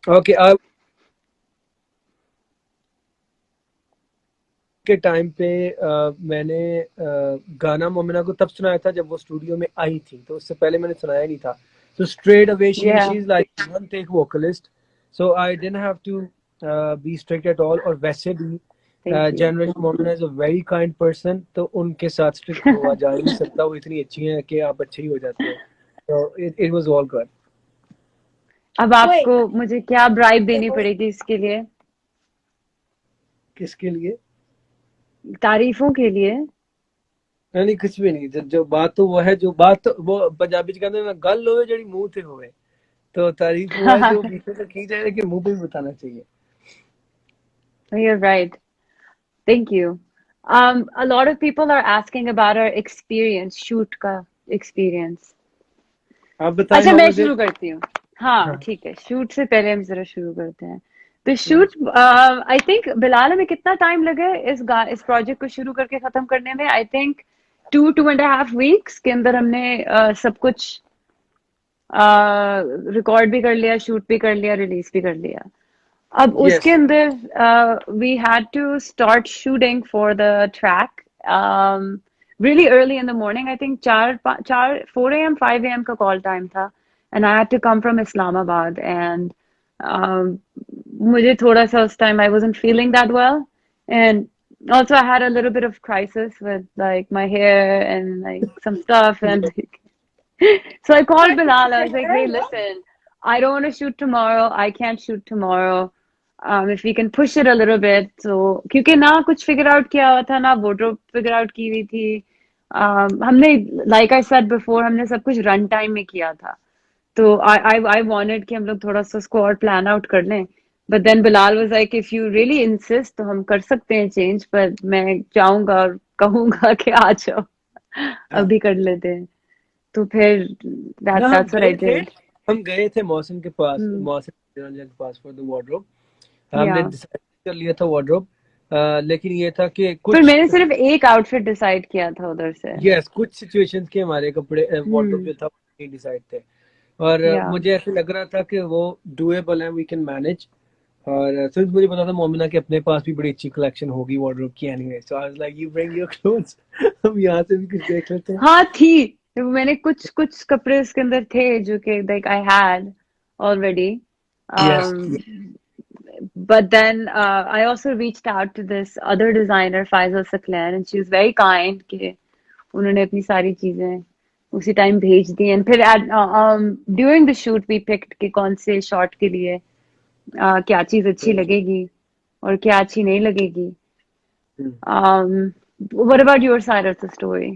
Okay के time पे मैंने गाना मोमिना को तब सुनाया था जब वो स्टूडियो में आई थी, तो उससे पहले मैंने सुनाया नहीं था। तो straight away she Yeah, is like one take vocalist, so I didn't have to be strict at all. और वैसे भी thank you. Generally Momina is a very kind person, तो उनके साथ स्ट्रिक्ट हुआ जा ही नहीं सकता, वो इतनी अच्छी हैं कि आप अच्छे ही हो जाते हैं। तो इट वाज ऑल गुड। अब Wait, आपको मुझे क्या ब्राइब देनी पड़ेगी इसके लिए? किसके लिए? तारीफों के लिए? नहीं कुछ भी नहीं, जो बात तो वो है, जो बात तो वो पंजाबी च कहते हैं ना, गल होवे जेड़ी मुंह ते होवे। तो तारीफ वो है जो पीछे से की जाए, लेकिन मुंह पे भी बताना चाहिए। You're right. Thank you. A lot of people are asking about our experience, shoot का experience. आप बताएं, अच्छा, हाउ मैं वाज शुरू इट? करती हूँ। हाँ हाँ। ठीक है, शूट से पहले हम जरा शुरू करते हैं। तो शूट, आई थिंक बिलाल, हमें कितना टाइम लगे इस प्रोजेक्ट को शुरू करके खत्म करने में? आई थिंक 2.5 weeks के अंदर हमने सब कुछ रिकॉर्ड भी कर लिया, शूट भी कर लिया, रिलीज भी कर लिया। अब उसके यस। अंदर we had to start shooting for the track really early in the morning. I think 4 a.m. 5 a.m. का call time था, and I had to come from Islamabad, and um, मुझे थोड़ा सा उस time I wasn't feeling that well, and also I had a little bit of crisis with like my hair and like some stuff, and like, so I called Bilal. I was like, hey, listen, I don't want to shoot tomorrow. I can't shoot tomorrow. If we can push it a little bit. So, क्योंकि ना कुछ figure out किया हुआ था, ना wardrobe figure out की हुई थी. हमने, like I said before, हमने सब कुछ run time में किया था. तो I wanted कि हम लोग थोड़ा सा उसको और plan out कर लें. But then Bilal was like, if you really insist, तो हम कर सकते हैं change. But मैं जाऊंगा और कहूंगा कि आ जाओ, हाँ। अभी कर लेते हैं. तो फिर ना हम that's what I गए थे, did. हम गए थे मौसम के पास, Hmm. मौसम के पास फॉर द वार्डरोब। हमने Yeah. डिसाइड कर लिया था वार्डरोब, लेकिन ये था कि फिर कुछ, मैंने सिर्फ एक आउटफिट डिसाइड किया था उधर से. यस, कुछ सिचुएशंस के हमारे कपड़े वार्डरोब हम्म. जो था वो डिसाइड थे। और या. मुझे ऐसे लग रहा था कि वो डूएबल है, वी कैन मैनेज। और सिंस मुझे पता था मोमिना के अपने पास भी बड़ी अच्छी कलेक्शन होगी वार्डरोब की anyway, so I was like you bring your clothes, हम यहाँ से भी कुछ देख लेते हैं। हाँ थी. मैंने कुछ कुछ कपड़े उसके अंदर थे जो कि like I had already. Yes. But then I also reached out to this other designer, Faisal Saklan, and she was very kind कि उन्होंने अपनी सारी चीजें उसी टाइम भेज दी. एंड फिर during the shoot we picked कि कौन से शॉट के लिए क्या चीज अच्छी लगेगी और क्या अच्छी नहीं लगेगी. What about your side of the story?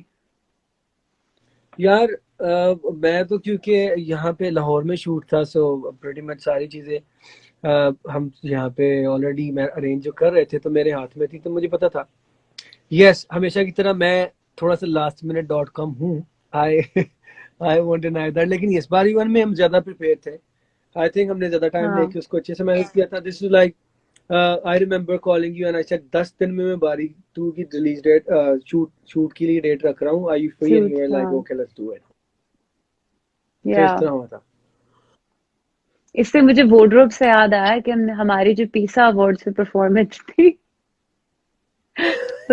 यार मैं तो क्योंकि यहाँ पे लाहौर में शूट था, सो प्रेटी मच सारी चीजें हम यहाँ पे ऑलरेडी मैं अरेंज जो कर रहे थे, तो मेरे हाथ में थी, तो मुझे पता था। यस, हमेशा की तरह मैं थोड़ा सा लास्ट मिनट डॉट कॉम हूँ। आई आई वोंट डिनाई दैट, लेकिन इस बारी वन में हम ज्यादा प्रिपेयर थे। आई थिंक हमने ज्यादा टाइम हाँ. लेके उसको अच्छे से मैनेज किया था। This is like, I remember calling you and I said 10 दिन में मैं बारी टू की रिलीज डेट, शूट शूट के लिए डेट रख रहा हूँ, are you free? And you suit. Are like हाँ. Okay let's do it. तो या. इस तरह हुआ था। इससे मुझे वार्डरोब से याद आया कि हमारी जो पीसा अवार्ड्स में परफॉर्मेंस थी,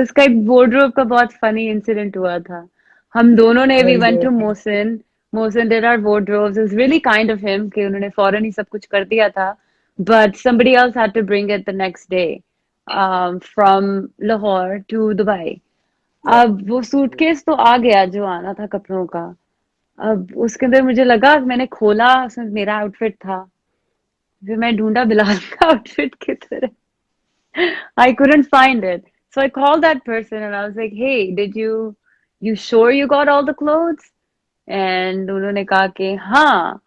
उसका एक वार्डरोब का बहुत फनी इंसिडेंट हुआ था. हम दोनों ने, we went to Mohsin. Mohsin did our wardrobes. It was really kind of him कि उन्होंने फौरन ही सब कुछ कर दिया था. But somebody else had to bring it the next day, from Lahore to Dubai. अब वो सूटकेस तो आ गया जो आना था कपड़ों का. अब उसके अंदर मुझे लगा, मैंने खोला, उसमें मेरा आउटफिट था. फिर मैं ढूंढा बिलाल का आउटफिट किधर है. I couldn't find it. So I called that person and I was like, hey, you sure you got all the clothes? And उन्होंने कहा कि हाँ.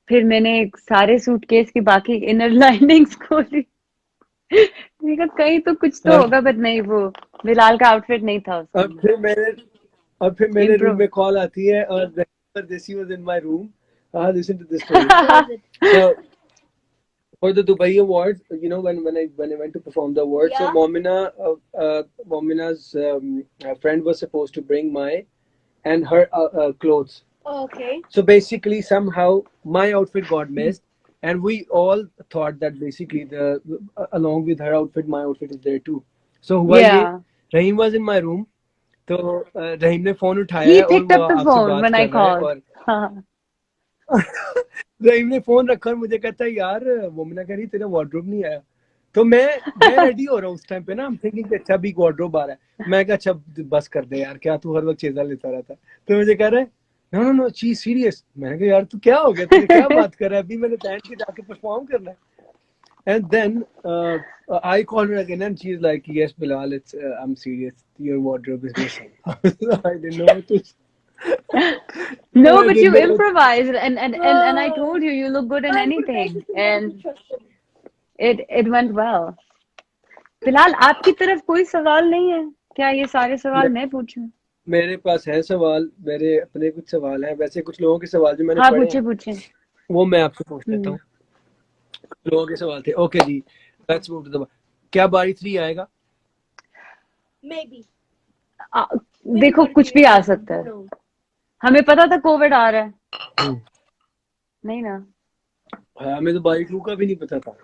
फिर मैंने सारे सूटकेस की बाकी इनर लाइनिंग्स खोली. मैंने कहा कहीं तो कुछ तो अब होगा, बट नहीं, वो बिलाल का आउटफिट नहीं था उसके अब अंदर. फिर मेरे अब फिर मेरे रूम इम्प्रो. में कॉल आती है, और this he was in my room. Listen to this story. So for the Dubai Awards, you know, when I went to perform the awards, so yeah. Momina's friend was supposed to bring my and her clothes. Okay. So basically, somehow my outfit got missed, and we all thought that basically the along with her outfit my outfit is there too. So हुआ ये, Yeah. Rahim was in my room, तो रहीम ने phone उठाया He है और picked वो up the आपसे phone बात when I कर रहा है, called. और रहीम ने फोन रखा और मुझे कहता है यार मोमिना कह रही तेरा वार्डरोब नहीं आया। तो मैं रेडी हो रहा हूँ उस टाइम पे ना, हम थिंकिंग कि अच्छा भी वार्डरोब आ रहा है। मैं कहा अच्छा बस कर दे यार, क्या तू हर वक्त चीज़ा लेता रहता है। तो मुझे कह रहा है no no no she serious. मैंने कहा यार तू क्या हो गया, तुझे क्या बात कर रहा है, अभी मैंने बैंड के जाके परफॉर्म करना है। And then I called her again and she's like, yes, Bilal, it's I'm serious. Your wardrobe is missing. I didn't know what to. No, I but didn't you know what. improvised, and I told you you look good in I'm anything, protected, never be and trusted. it went well. फिलहाल आपकी तरफ कोई सवाल नहीं है क्या? ये सारे सवाल मैं पूछूं? मेरे पास है सवाल, मेरे अपने कुछ सवाल हैं, वैसे कुछ लोगों के सवाल जो मैंने हाँ, पढ़े पूछे हैं पूछे। वो मैं आपसे पूछ लेता हम्म। हूँ। लोगों के सवाल थे। ओके जी, लेट्स मूव टू द, क्या बारी 3 आएगा? Maybe. देखो कुछ भी आ सकता है। No. हमें पता था कोविड आ रहा है, नहीं ना? हमें तो बारी 2 का भी नहीं पता था।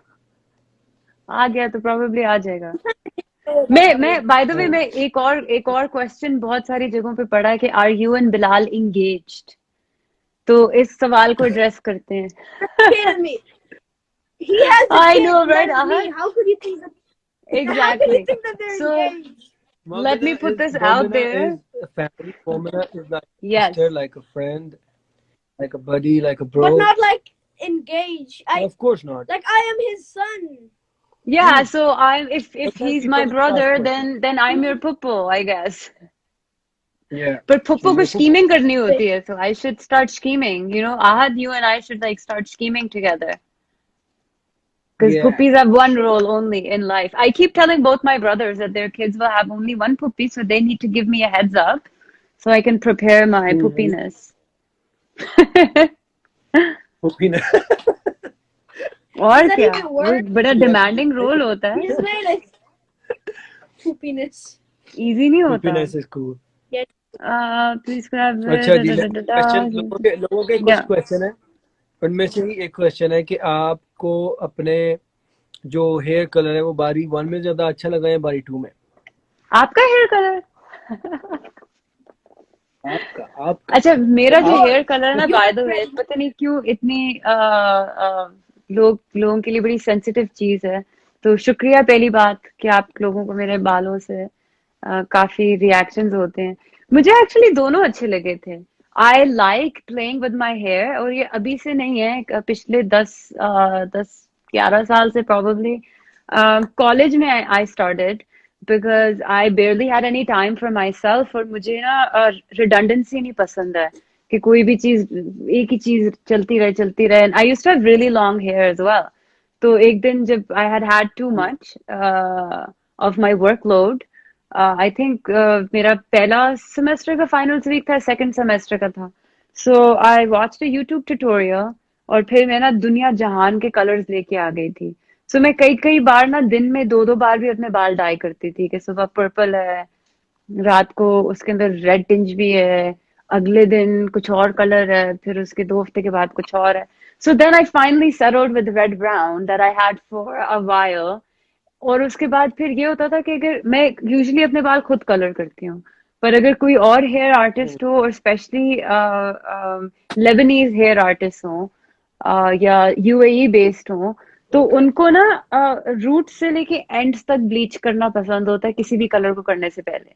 आ गया तो प्रोबेबली आ जाएगा। मैं बाय द वे मैं एक और क्वेश्चन बहुत सारी जगहों पे पढ़ा है कि are you and Bilal engaged, तो इस सवाल को एड्रेस करते हैं। Scared of me. He has the I kid, know, and right? that's me. Ahad? How could you think that? How could you Exactly. think that they're So engaged? let me put this out there. Is a family. Momina is like a Yes. sister, like a friend, like a buddy, like a bro. But not like engaged. Of course not. Like I am his son. Yeah, so if But he's that's my because brother, of us. then I'm your puppo, I guess. Yeah. But puppo She's को your puppo. scheming करनी होती है, so I should start scheming. You know, Ahad, you and I should like start scheming together. Because Yeah. puppies have one role only in life. I keep telling both my brothers that their kids will have only one puppy, so they need to give me a heads up so I can prepare my puppiness. Puppy ने और Does that क्या? even वो work? बड़ा demanding role होता है. Isn't it like poopiness? Easy नहीं होता. puppiness is cool. Please grab अच्छा जी, क्वेश्चन लोगों के कुछ Yeah. क्वेश्चन है, उनमें से ही एक क्वेश्चन है कि आपको अपने जो हेयर कलर है वो बारी 1 में ज्यादा अच्छा लगा या बारी 2 में? आपका हेयर कलर? आपका अच्छा, मेरा जो आप- हेयर कलर ना, बाय द वे, पता नहीं क्यों इतनी लोगों के लिए बड़ी सेंसिटिव चीज है। तो शुक्रिया पहली बात कि आप लोगों को मेरे बालों से काफी रिएक्शंस होते हैं। मुझे एक्चुअली दोनों अच्छे लगे थे। I like playing with my hair, और ये अभी से नहीं है, पिछले 10-11 साल से प्रोबेबली। कॉलेज में I started because I barely had any time for myself, और मुझे ना रिडंडेंसी नहीं पसंद है कि कोई भी चीज, एक ही चीज चलती रहे। And I used to have really long hair as well. तो एक दिन जब I had too much of my workload, I think मेरा पहला सेमेस्टर का फाइनल्स वीक था, सेकंड सेमेस्टर का था। So I watched a YouTube tutorial, और फिर मैं ना दुनिया जहान के कलर्स लेके आ गई थी। सो मैं कई कई बार ना दिन में 2-2 बार भी अपने बाल डाई करती थी, कि सुबह पर्पल है, रात को उसके अंदर रेड टिंज भी है, अगले दिन कुछ और कलर है, फिर उसके 2 हफ्ते के बाद कुछ और है। So then I finally settled with red brown that I had for a while. और उसके बाद फिर ये होता था कि अगर मैं यूजुअली अपने बाल खुद कलर करती हूँ, पर अगर कोई और हेयर आर्टिस्ट हो, और स्पेशली लेबनीज हेयर आर्टिस्ट हो या यूएई बेस्ड हो, तो उनको ना रूट से लेके एंड्स तक ब्लीच करना पसंद होता है किसी भी कलर को करने से पहले।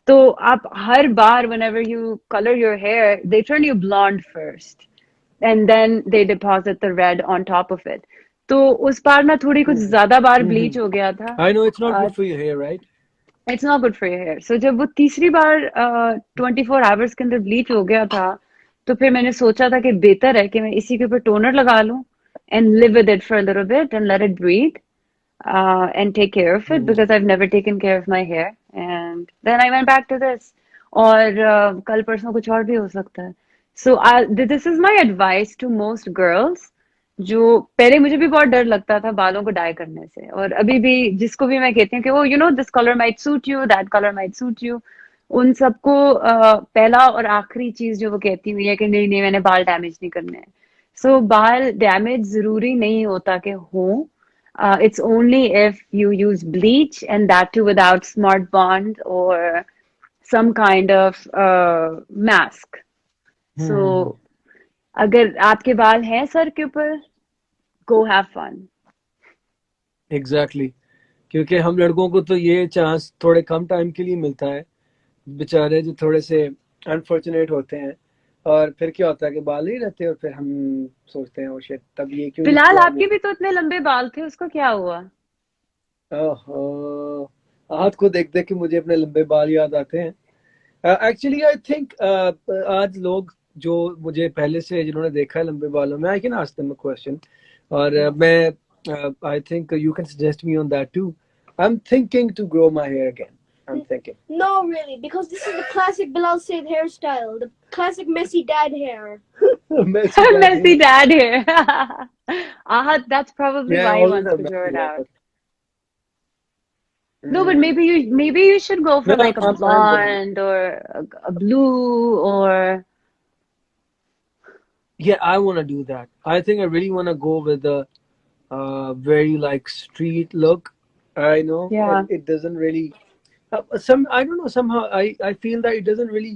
तो आप हर बार whenever you color your hair, they turn you blonde first and then they deposit the red on top of it. तो उस बार ना थोड़ी कुछ ज्यादा बार ब्लीच हो गया था। I know it's not good for your hair, right? It's not good for your hair. So जब वो तीसरी बार 24 आवर्स के अंदर ब्लीच हो गया था, तो फिर मैंने सोचा था कि बेहतर है कि मैं इसी के ऊपर टोनर लगा लूं and live with it for a little bit and let it breathe and take care of it, because I've never taken care of my hair, and then I went back to this. और कल परसों कुछ और भी हो सकता है। So this is my advice to most girls, जो पहले मुझे भी बहुत डर लगता था बालों को डाई करने से, और अभी भी जिसको भी मैं कहती हूँ कि वो this colour might suit you, that colour might suit you, उन सबको पहला और आखिरी चीज जो वो कहती हुई है कि नहीं नहीं, मैंने बाल डैमेज नहीं करने हैं। So बाल डैमेज जरूरी नहीं होता कि हो. It's only if you use bleach and that too without Smart Bond or some kind of mask. So अगर आपके बाल हैं सर के ऊपर, go have fun. एग्जैक्टली क्योंकि हम लड़कों को तो ये चांस थोड़े कम टाइम के लिए मिलता है, बेचारे जो थोड़े से अनफॉर्चुनेट होते हैं, और फिर क्या होता है कि बाल नहीं रहते और फिर हम सोचते हैं ओ शिट तब ये क्यों नहीं फिलहाल किया आपके भी तो इतने लंबे बाल थे, उसको क्या हुआ? ओहो, आज को देख देख के मुझे अपने लंबे बाल याद आते हैं। एक्चुअली आई थिंक आज लोग जो मुझे पहले से जिन्होंने देखा है लंबे बालों में, I can ask them a question, और मैं I think you can suggest me on that too. I am thinking to grow my hair again. I'm thinking. No, really, because this is the classic Bilal Said hairstyle, the classic messy dad hair. Messy dad Messy hair. dad here. That's probably Yeah, why he always wants have to grow messy it hair. out. No, but maybe you should go for No, like a I'm going. blonde or a blue or Yeah, I want to do that. I think I really want to go with a very like street look. I know yeah. it doesn't really. I don't know. Somehow I feel that it doesn't really.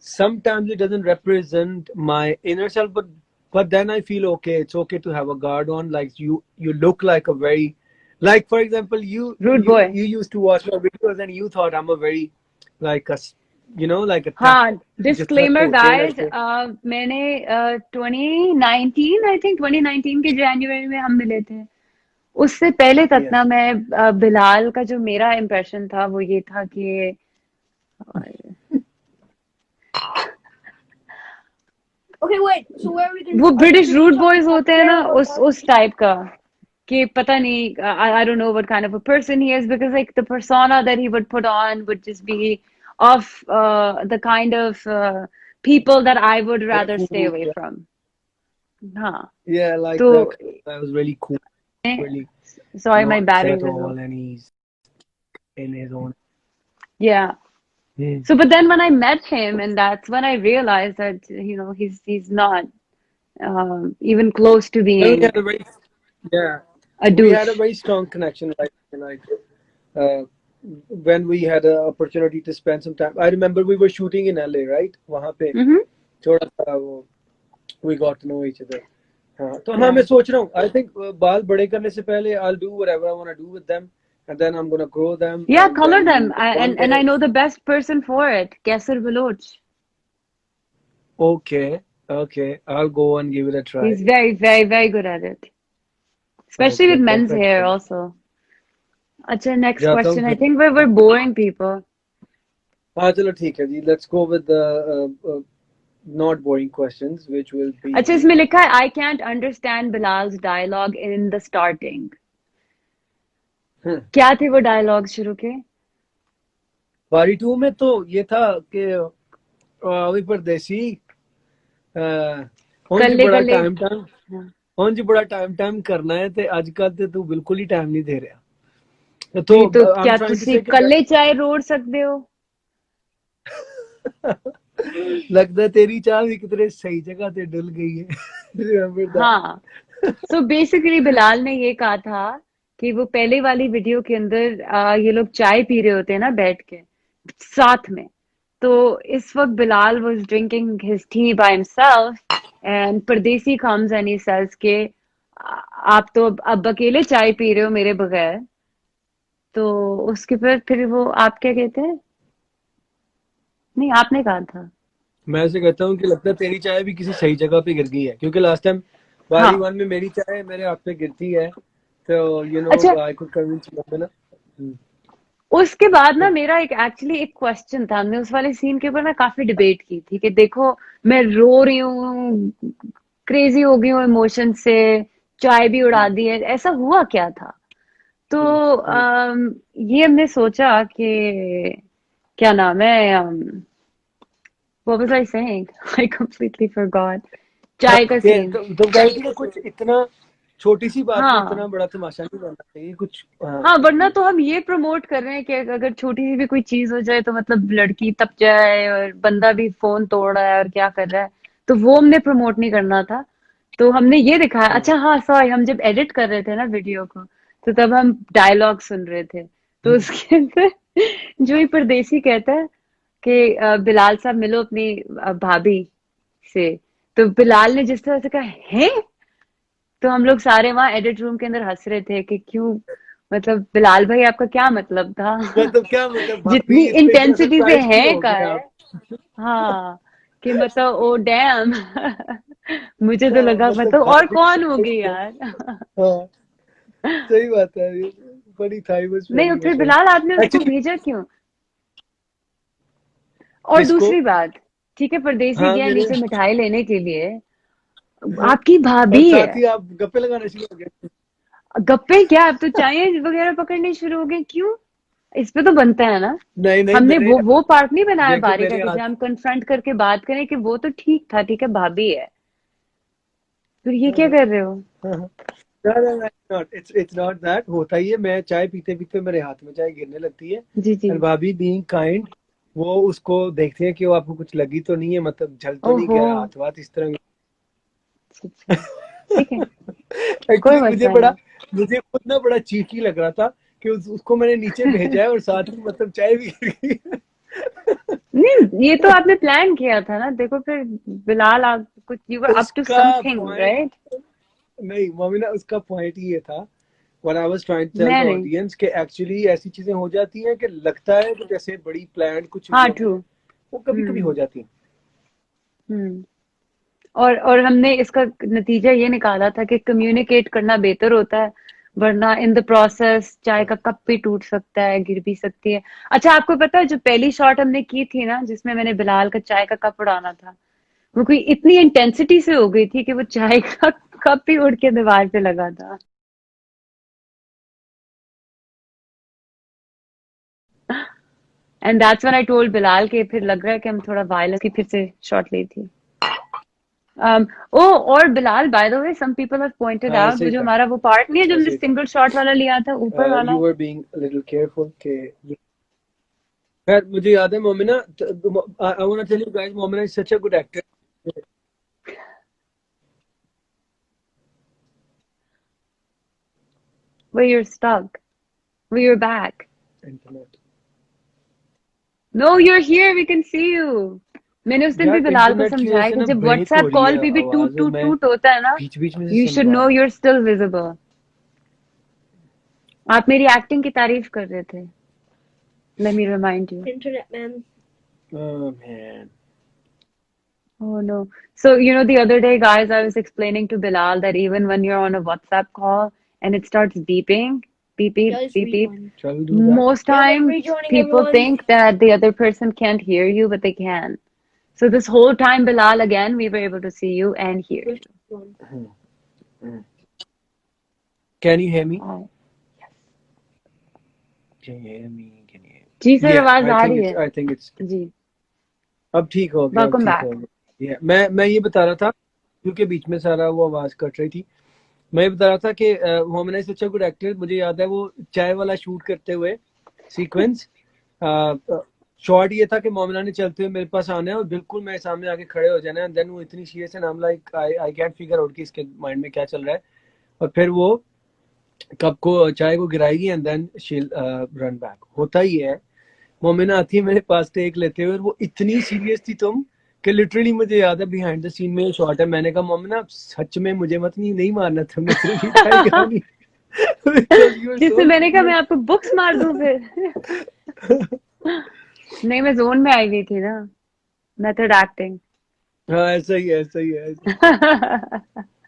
Sometimes it doesn't represent my inner self, but then I feel okay. It's okay to have a guard on. Like you look like a very, like for example, Rude boy. you used to watch my videos and you thought I'm a very, like a, like a tough. हाँ, जिस तरह के disclaimer होते हैं guys, लड़के। मैंने 2019 I think 2019 के जनवरी में हम मिले थे. उससे पहले तक Yes. ना मैं बिलाल का जो मेरा इम्प्रेशन था वो ये था कि Okay, wait. So where are we going? वो ब्रिटिश रूड बॉयज होते हैं ना, उस टाइप का, कि पता नहीं, I don't know what kind of a person he is, because like the persona that he would put on would just be of the kind of people that I would rather stay away Yeah. from. हाँ, Yeah, like तो that was really cool. Really sorry my not battery at was all, low. and he's in his own. Yeah. So, but then when I met him, and that's when I realized that he's not even close to Well, we being had a very yeah. a We had a douche. very strong connection, like uh, when we had an opportunity to spend some time. I remember we were shooting in LA, right? वहाँ पे Mm-hmm. थोड़ा सा वो we got to know each other. हाँ, तो हाँ Yeah. मैं सोच रहा हूँ. I think बाल बड़े करने से पहले I'll do whatever I want to do with them, and then I'm gonna grow them. Yeah, and color then them. one And I day. know the best person for it, Kaisar Baloch. Okay, I'll go and give it a try. He's very, very, very good at it, especially Okay, with men's perfect. hair also. Acha, next जाता हूँ question. I फिर. think we're boring people. हाँ चलो ठीक है जी. Let's go with the not boring questions, which will be. Acha, इसमें लिखा है, I can't understand Bilal's dialogue in the starting. क्या थे वो dialogue शुरू के? पारी 2 में तो ये था कि अभी परदेसी ਹੁਣ ਜੀ ਬੜਾ ਟਾਈਮ ਕਰਨਾ ਹੈ ਤੇ ਅੱਜ ਕੱਲ ਤੇ ਤੂੰ ਬਿਲਕੁਲ ਹੀ ਟਾਈਮ ਨਹੀਂ ਦੇ ਰਿਹਾ तो क्या ਤੁਸੀਂ ਕੱਲੇ ਚਾय ਰੋੜ ਸਕਦੇ ਹੋ? लगता तेरी चाह भी कितने सही जगह पे डुल गई है. हाँ, so basically बिलाल ने ये कहा था कि वो पहले वाली वीडियो के अंदर ये लोग चाय पी रहे होते हैं ना बैठ के साथ में, तो इस वक्त Bilal was drinking his tea by himself and परदेसी comes and he says कि आप तो अब अकेले चाय पी रहे हो मेरे बगैर, तो उसके फिर वो आप क्या कहते हैं? नहीं, आपने कहा था. मैं ऐसे कहता हूँ कि लगता है तेरी चाय भी किसी सही जगह पे गिर गई है, क्योंकि लास्ट टाइम बारी 1 में मेरी चाय मेरे हाथ पे गिरती है, तो आई कुड कन्विंस यू ना. उसके बाद ना मेरा एक्चुअली एक क्वेश्चन था, हमने उस वाले सीन के ऊपर ना काफी डिबेट की थी कि देखो मैं रो रही हूँ, क्रेजी हो गई हूँ इमोशन से, चाय भी उड़ा दी है, ऐसा हुआ क्या था? तो ये हमने सोचा कि क्या नाम है, what was I saying? I completely forgot. चाय का सीन. तो गलती का कुछ इतना छोटी सी बात हाँ. में इतना बड़ा तमाशा नहीं बनना चाहिए कुछ. हाँ, वरना तो हम ये प्रमोट कर रहे हैं कि अगर छोटी सी भी कोई चीज हो जाए तो मतलब लड़की तप जाए और बंदा भी फोन तोड़ रहा है और क्या कर रहा है, तो वो हमने प्रमोट नहीं करना था. तो हमने ये दिखाया। अच्छा हाँ सॉरी, हम जब एडिट कर रहे थे ना वीडियो को, तो तब हम डायलॉग सुन रहे थे। तो उसके अंदर जो ही परदेसी कहता है कि बिलाल साहब मिलो अपनी भाभी से, तो बिलाल ने जिस तरह से कहा है, तो हम लोग सारे वहां एडिट रूम के अंदर हंस रहे थे कि क्यों, मतलब बिलाल भाई आपका क्या मतलब था। मतलब क्या मतलब भाभी, जितनी इसमें इतना इंटेंसिटी से सरप्राइज क्यों है हो का गए है। आप? हाँ, कि मतलब ओ डैम। मुझे तो हाँ, लगा मतलब मतलब और भाभी कौन surprise होगी क्यों? यार। हाँ, सही बात है, ये बड़ी था, वाज नहीं, वेरी फिर मच बिलाल आपने उसको एक्चुअली। भेजा क्यों? और किसको? दूसरी बात, ठीक है परदेसी हाँ गया मेरे, नीचे मिठाई लेने के लिए, आपकी और भाभी है। साथ ही आप गप्पे लगाना शुरू हो गए। गप्पे क्या, अब तो चाय वगैरह पकड़ने शुरू हो गए, क्यों? इस पे तो बनता है ना। नहीं नहीं, हमने मेरे वो पार्ट नहीं बनाया देखो बारी का मेरे कि हाथ, जहाँ हम कन्फ्रंट करके बात करें कि वो तो ठीक था, ठीक है भाभी है, फिर ये हाँ क्या हाँ कर रहे हो? हाँ, नॉट, इट्स नॉट दैट, होता ही है, मैं चाय पीते पीते मेरे हाथ में चाय गिरने लगती है। जी जी। और भाभी बीइंग काइंड, वो उसको देखते हैं कि वो आपको कुछ लगी तो नहीं है, मतलब जल तो नहीं ओहो। गया हाथ वाथ इस तरह। अच्छा अच्छा, ठीक है, कोई एक्चुअली मुझे मसला बड़ा, नहीं। मुझे खुद ना बड़ा चीकी लग रहा था कि उसको मैंने नीचे भेजा है और साथ ही मतलब चाय भी गिर गई। नहीं, ये तो आपने प्लान किया था ना, देखो फिर बिलाल आप कुछ, यू वर अप टू उसका समथिंग पॉइंट, राइट। नहीं मोमिना, उसका पॉइंट ही ये था, what I was trying to tell the मैं नहीं। ऑडियंस, कि एक्चुअली ऐसी चीजें हो जाती हैं कि लगता है कि जैसे बड़ी प्लान कुछ हुई हाँ होती ट्रू। है, वो कभी कभी हो जाती है। हम्म। और हमने इसका नतीजा ये निकाला था कि कम्युनिकेट करना बेहतर होता है, वरना इन द प्रोसेस चाय का कप भी टूट सकता है, गिर भी सकती है। अच्छा आपको पता है जो पहली शॉट हमने की थी ना, जिसमें मैंने बिलाल का चाय का कप उड़ाना था, वो कोई इतनी इंटेंसिटी से हो गई थी कि वो चाय का कप ही उड़ के दीवार पे लगा था। And that's when I told Bilal के फिर लग रहा है कि हम थोड़ा वायलेंस की फिर से शॉट ली थी। और Bilal by the way some people have pointed हाँ आउट, वो ऐसे ही जो था, हमारा वो पार्ट नहीं है जो हमने ऐसे ही था। सिंगल शॉट वाला लिया था ऊपर वाला। You were being little careful के, खैर मुझे याद है Momina, I want to tell you guys, Momina is such a good actor. Where you're stuck, where you're back. Internet, No, you're here, we can see you. मैंने उस दिन भी यार बिलाल को इंटरनेट की वजह समझाया से कि ना जब ब्रेक हो व्हाट्सएप रही कॉल है पे भी टूट आवाज, और टूट मैं टूट होता है ना, बीच बीच में से you सुन should पा know रहा हूँ। you're still visible. आप मेरी एक्टिंग की तारीफ कर रहे थे, let me remind you. Internet man. Oh man. Oh no. So, you know, the other day, guys, I was explaining to Bilal that even when you're on a WhatsApp call and it starts beeping, beep, beep, Guys, beep, beep, rejoin. Shall we do that? most Yep, I'm times rejoining people everyone. think that the other person can't hear you, but they can. So this whole time, Bilal, again, we were able to see you and hear Where's you. everyone? Can you hear me? Uh, Can you hear me? Can you hear me? जी sir, Yeah, आवाज I आ think रही it's, है। I think it's, जी, अब ठीक हो गया, अब वेलकम ठीक हो बैक। गया। Yeah, मैं ये बता रहा था, क्योंकि बीच में सारा वो आवाज कट रही थी। मैं ये बता रहा था कि Momina is such a good actor. मुझे याद है वो चाय वाला शूट करते हुए सीक्वेंस, शॉर्ट ये था कि मोमिना ने चलते हुए मेरे पास आना है और बिल्कुल मेरे सामने आके खड़े हो जाना है, देन वो इतनी सीरियस है, नाम like I can't figure out कि इसके माइंड में क्या चल रहा है, और फिर वो कप को, चाय को गिराएगी एंड देन शील रन बैक। होता ही है, मोमिना आती है मेरे पास टेक लेते हुए, और वो इतनी सीरियस थी तुम, कि लिटरली मुझे याद है बिहाइंड द सीन में शॉट है, मैंने कहा मोमिना सच में मुझे मत नहीं मारना, तुमने सिर्फ ये चाय गिरानी। बिकॉज यू आर जिससे सो मैंने कहा मैं सीरियस। आपको बुक्स मार दूं फिर। नहीं, मैं जोन में आई हुई थी ना, मेथड एक्टिंग। हाँ ऐसा ही है, ऐसा ही है।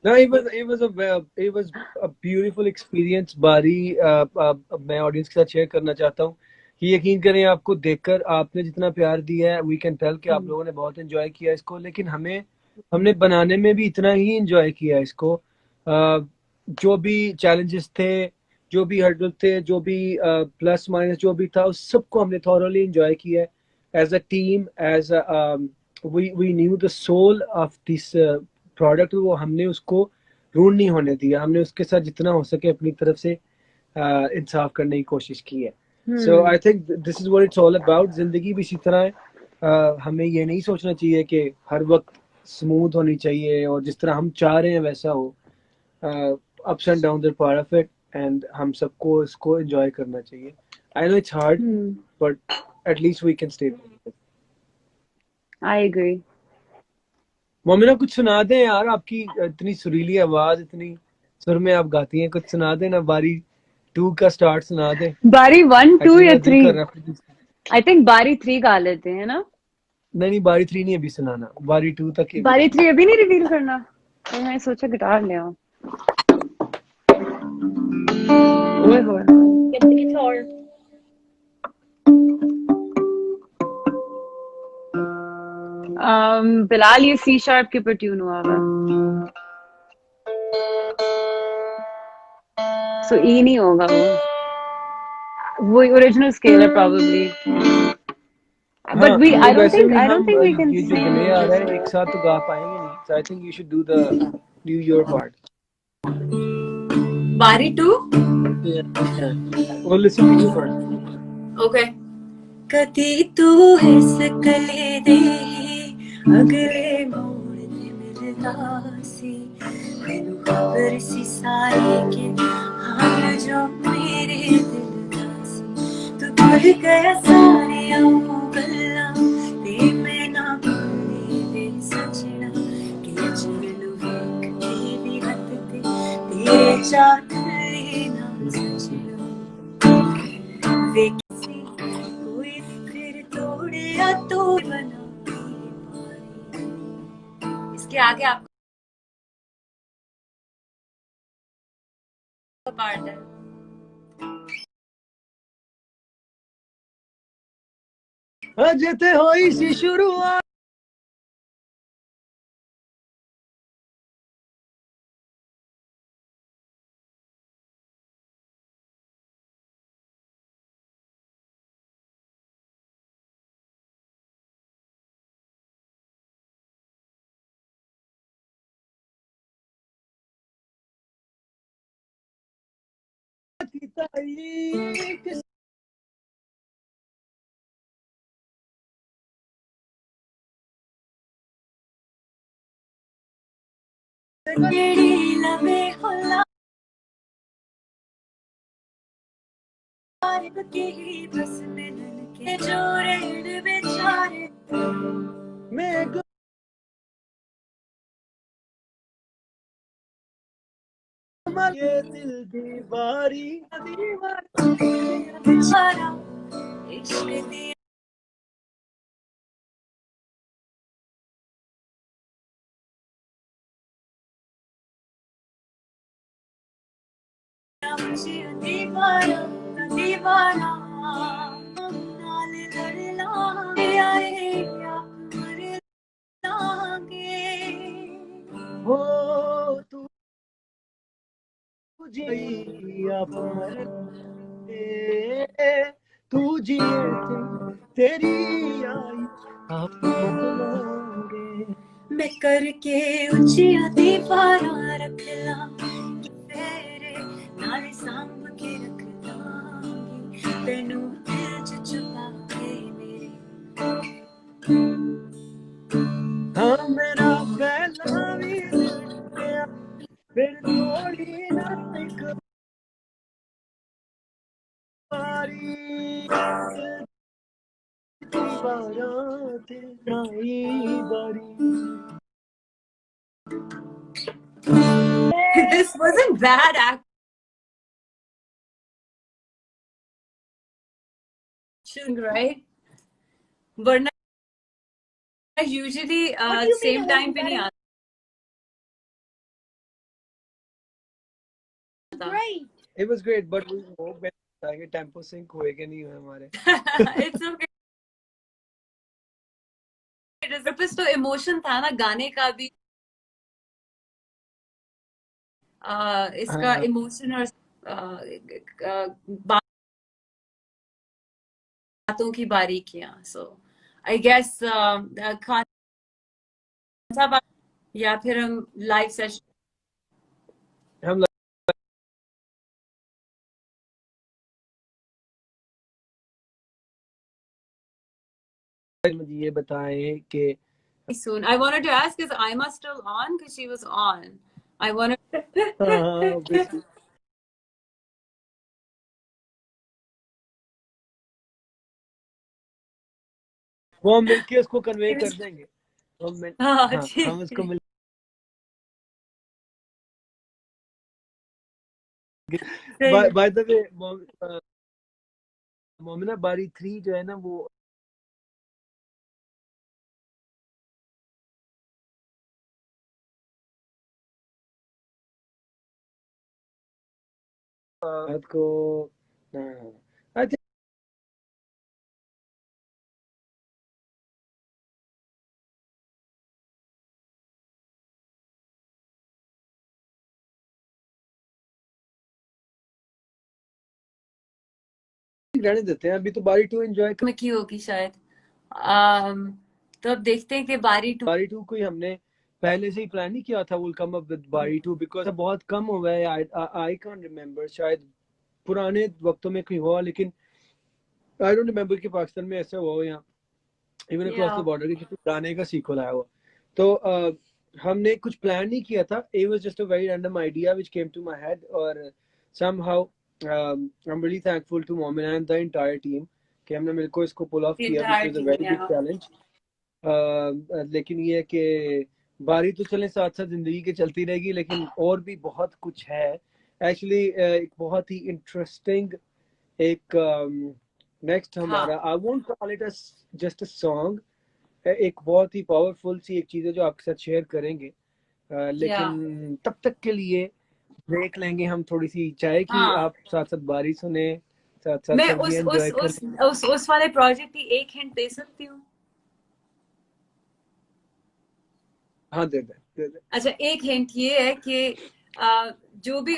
No, it was a beautiful experience बारी। मैं ऑडियंस के साथ शेयर करना चाहता हूँ कि यकीन करें, आपको देखकर आपने जितना प्यार दिया है, वी कैन टेल कि आप लोगों ने बहुत एंजॉय किया इसको, लेकिन हमने बनाने में भी इतना ही एंजॉय किया इसको। जो भी चैलेंजेस थे, जो भी हर्डल थे, जो भी प्लस माइनस जो भी था, उस सबको हमने थॉरली एंजॉय किया है as a team, as we knew the soul of this product, वो हमने उसको रूड नहीं होने दिया, हमने उसके साथ जितना हो सके अपनी तरफ से इंसाफ करने की कोशिश की है। So I think this is what it's all about. जिंदगी भी इसी तरह है, हमें ये नहीं सोचना चाहिए कि हर वक्त स्मूथ होनी चाहिए और जिस तरह हम चाह रहे हैं वैसा हो. Ups and downs are part of it, and हम सबको इसको enjoy करना चाहिए. I know it's hard, but at least we can stay positive. I agree. Momina कुछ सुना दें यार, आपकी इतनी सुरीली आवाज, इतनी सुर में आप गाती हैं, कुछ सुना दें ना. बारी 2 का स्टार्ट सुना दें. बारी 1, 2 एक्चुअली या मेरा दिल 3? कर रहा है. आई थिंक बारी 3 गा लेते हैं ना. नहीं, बारी 3 नहीं अभी सुनाना, बारी 2 तक ही. बारी 3 अभी नहीं रिवील करना. तो मैं सोचा गिटार ले आऊं. ओए होए. Get the guitar. बिलाल ये सी शार्प के ऊपर ट्यून हुआ हुआ. सो ई नहीं होगा वो ओरिजिनल स्केल है probably. But we हाँ, I don't वैसे think भी I don't हम think we can ये जो sing. डिले आ रहा है एक साथ तो गा पाएंगे नहीं. So I think you should do your part. Bari 2? Yeah. We'll listen to you first. Okay. कदी तू हिस कले दे अगले मोड़ ते मिलदा सी मैनू खबर सी सारी के हाल जो मेरे दिल दा सी तू भुल गया सारे गल्लां ते मैं ना भुल्ली वे सजना कि चलू वेख के भी हद ते तेरे चाक लेना सजना वेख कोई फिर तोड़े या तोड़ बना इसके आगे आपका पार्ट है. अजते होई सी शुरुआत की तारीख मेरी लबे खुला के ही बस मिलन के जोरे बेचारे में ये दिल दीवारी बेचारा इश्क दिया मुझे दीवाना दीवाना नाल लड़ लांगे आए आप मर लांगे हो तू जिया पर तू जिए तेरी आई आप मतलोगे मैं करके उचिया दीवारा रख लांगी तेरे नाले सांभ के रख लांगी तेनू दिल च छुपा के मेरे हाँ मेरा पहला भी गया फिर थोड़ी ना एक बारी दीवारा तेरा ही बारी. This wasn't bad action, right? वरना usually What do you mean same it time wasn't पे नहीं bad? आता. Great. It was great, but we hope that tempo sync हुए कि नहीं हुए हमारे. It's okay. पर्पस तो इमोशन था ना गाने का भी. इसका हाँ. इमोशन और बातों की बारीकियां. सो आई गेस खान साहब या फिर हम लाइव सेशन हम मुझे ये बताएं कि soon. I wanted to ask, is Ima still on? Because she was on. I wanted. हाँ obviously वो हम मिलके उसको कन्वे कर देंगे हम मिल हाँ हाँ हम ठीक उसको है। मिल सही है। बाय द वे मोमिना बारी 3 जो है ना वो रात को आई थिंक रहने देते हैं अभी तो बारी 2 एंजॉय में की होगी शायद। um, तो अब देखते हैं कि बारी 2 को ही हमने पहले से ही प्लान नहीं किया था विल कम अप विद बारी 2 बिकॉज बहुत कम हो गया है आई कांट रिमेम्बर शायद पुराने वक्तों में कहीं हुआ लेकिन आई डोंट रिमेम्बर कि पाकिस्तान में ऐसा हुआ हो या इवन अक्रॉस द या बॉर्डर कि किसी गाने का सीक्वल आया हुआ तो हमने कुछ प्लान नहीं किया था it was just a very random idea which came to my head और somehow I'm really thankful to Momin and the entire team कि हमने मिलकर इसको पुल ऑफ किया which entire was a team very big या challenge लेकिन ये है कि बारी तो चले साथ साथ जिंदगी के चलती रहेगी लेकिन और भी बहुत कुछ है एक्चुअली एक बहुत ही इंटरेस्टिंग एक नेक्स्ट हाँ हमारा I won't call it just a song एक बहुत ही पावरफुल सी एक चीज है जो आपके साथ शेयर करेंगे या लेकिन तब तक के लिए ब्रेक लेंगे हम थोड़ी सी चाय की हाँ आप साथ साथ बारी सुने साथ साथ मैं सब्जी एंजॉय कर उस वाले प्रोजेक्ट की एक हिंट दे सकती हूँ। हाँ दे दे अच्छा, एक हिंट ये है कि जो भी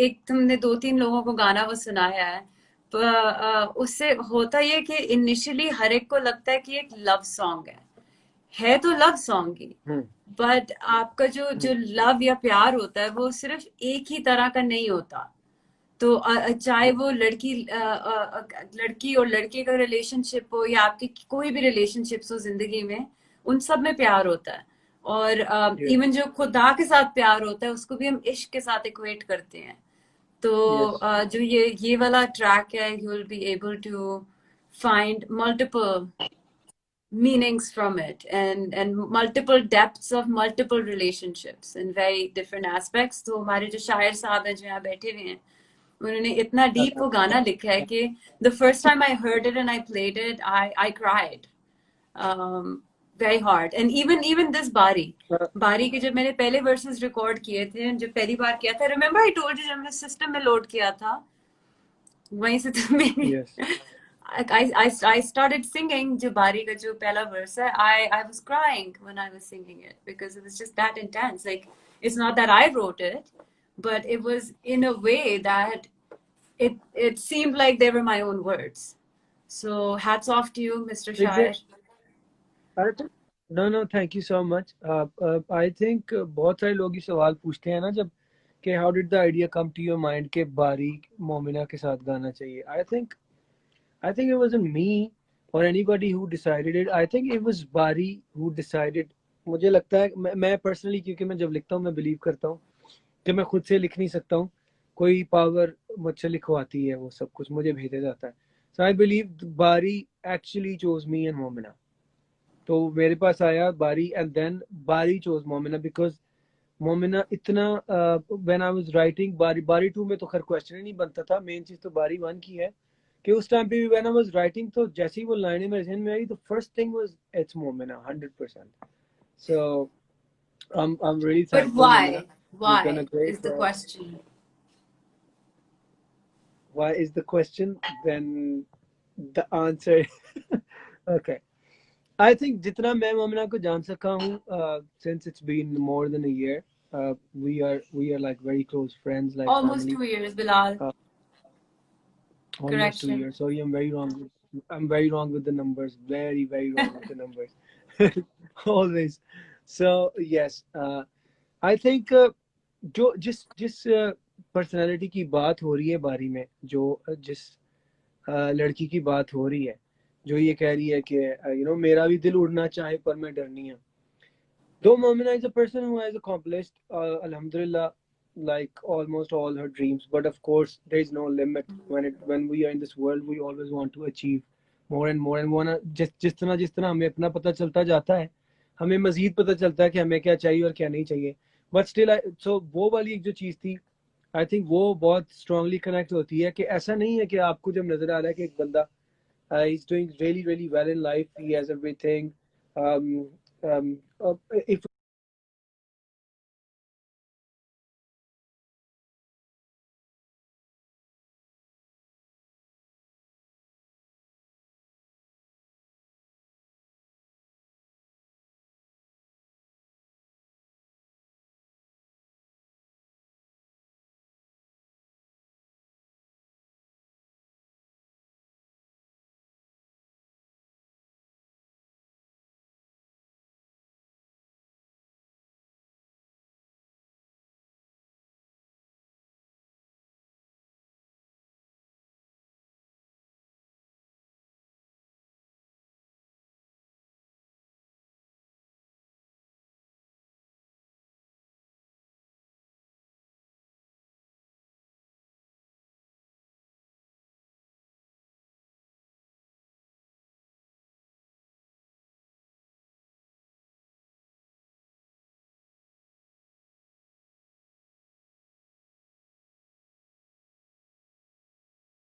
एक तुमने 2-3 लोगों को गाना वो सुनाया है, उससे होता ये कि इनिशियली हर एक को लगता है कि एक लव सॉन्ग है तो love song he. Hmm but आपका जो हम्म जो लव या प्यार होता है वो सिर्फ एक ही तरह का नहीं होता। तो चाहे वो लड़की और लड़के का रिलेशनशिप हो या आपके कोई भी रिलेशनशिप्स हो जिंदगी में, उन सब में प्यार होता है। और यस इवन जो खुदा के साथ प्यार होता है उसको भी हम इश्क के साथ इक्वेट करते हैं। तो यस जो ये वाला ट्रैक है, you will be able to find multiple meanings from it and multiple depths of multiple relationships in very different aspects। तो हमारे जो शायर साहब हैं जो यहाँ बैठे हुए हैं, उन्होंने इतना डीप वो गाना लिखा है कि the first time I heard it and I played it, I cried very hard। and even this बारी के जब मैंने पहले वर्सेस रिकॉर्ड किए थे, जब पहली बार किया था, रिमेम्बर आई टोल्ड यू जब मैंने सिस्टम में लोड किया था, वहीं से तो मेरी यस I started singing जो बारी का जो पहला verse है, I was crying when I was singing it because it was just that intense। Like, it's not that I wrote it, but it was in a way that it seemed like they were my own words। So hats off to you, Mr. Shair। I think no no thank you so much I think बहुत सारे लोग ये सवाल पूछते हैं ना जब कि how did the idea come to your mind के बारी मोमिना के साथ गाना चाहिए I think it wasn't me और anybody who decided it I think it was Bari who decided मुझे लगता है मैं पर्सनली क्योंकि मैं जब लिखता हूँ मैं बिलीव करता हूँ कि मैं खुद से लिख नहीं सकता हूँ कोई पावर मुझसे लिखवाती है वो सब कुछ मुझे भेजा जाता है सो आई बिलीव बारी actually chose me and Momina तो मेरे पास आया बारी एंड देन बारी चोज मोमिना बिकॉज मोमिना इतना व्हेन आई वाज राइटिंग बारी 2 में तो खैर क्वेश्चन ही नहीं बनता था मेन चीज तो बारी 1 की है कि उस टाइम पे भी व्हेन आई वाज राइटिंग तो जैसे ही वो लाइनें मेरे ज़हन में आई तो first thing was it's Momina 100% so I'm really But thankful Momina you've done a why great is the question? why is the question then the answer okay I think जितना मैं मोमिना को जान सका हूँ since it's been more than a year we are like very close friends like Almost family 2 years, Bilal। uh, almost 2 years Correction। sorry I'm very wrong with the numbers very wrong with the numbers always so yes I think जो जिस personality की बात हो रही है बारी में जो जिस लड़की की बात हो रही है जो ये कह रही है कि यू नो मेरा भी दिल उड़ना चाहे पर मैं डरनी है. Though Momina is a person who has accomplished, Alhamdulillah, like almost all her dreams, but of course there is no limit when we are in this world. We always want to achieve more and more and wanna जिस तरह हमें अपना पता चलता जाता है, हमें मजीद पता चलता है कि हमें क्या चाहिए और क्या नहीं चाहिए. But still, so वो वाली एक जो चीज़ थी, I think वो बहुत strongly connect होती है कि ऐसा नहीं है कि आपको जब नजर आ रहा है कि एक बंदा he's doing really well in life, he has everything. Um, if